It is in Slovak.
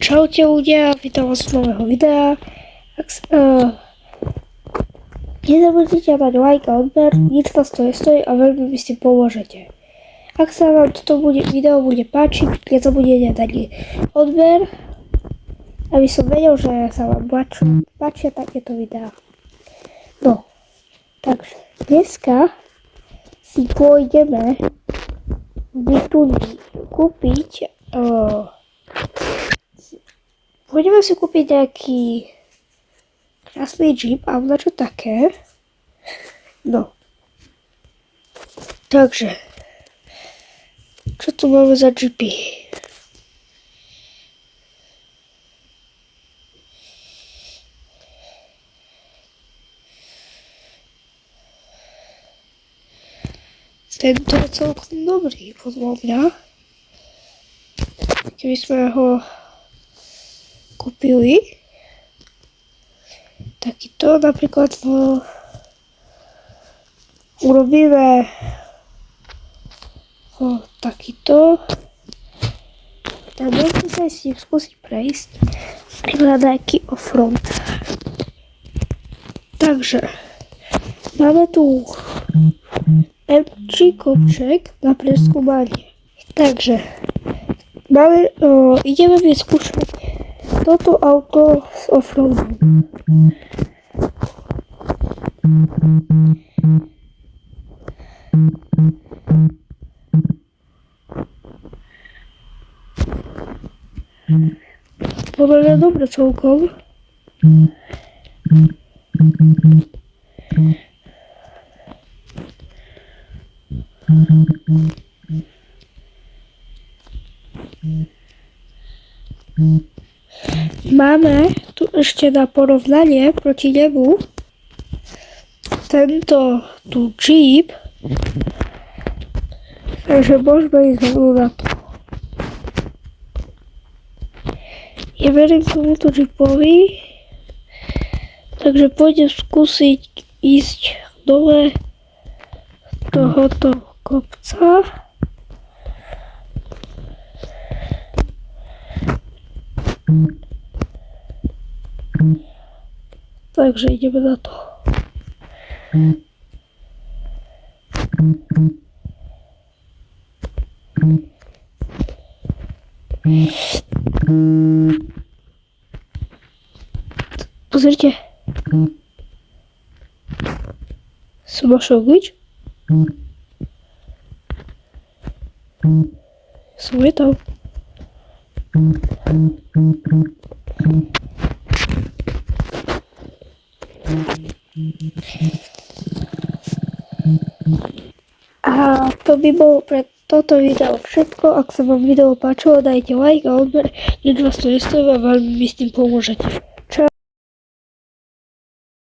Čaute ľudia, vítam vás z nového videa. Nezabudnite dať like a odber, nič vás to nestojí a veľmi mi s tým pomôžete. Ak sa vám toto video bude páčiť, nezabudnite dať odber, aby som vedel, že sa vám páčia takéto videá. No, takže dneska si pôjdeme kúpiť Pôjdeme si kúpiť nejaký krásny Jeep a čo také. No. Takže. Čo tu máme za Jeepy? Tento je celkom dobrý, podľa mňa. Keby sme ho kúpili takýto, napríklad urobíme takýto, tak môžeme sa s ním skúsiť prejsť napríklad nejaký offroad. Takže máme tu MG kopček na preskúmanie. Takže ideme vyskúšať toto auto s offroadom. Podľa mňa dobre celkom. Máme tu ešte na porovnanie proti nemu tento tu Jeep, takže môžeme ísť na to. Ja verím tomuto Jeepovi, takže pôjdem skúsiť ísť dole tohoto kopca. Takže ideme na to. Pozrite. Som našiel glitch. Som je tam. A to by bolo pre toto video všetko. Ak sa vám video páčilo, dajte like a odber, nič vás to nestojí a veľmi mi s tým pomôžete.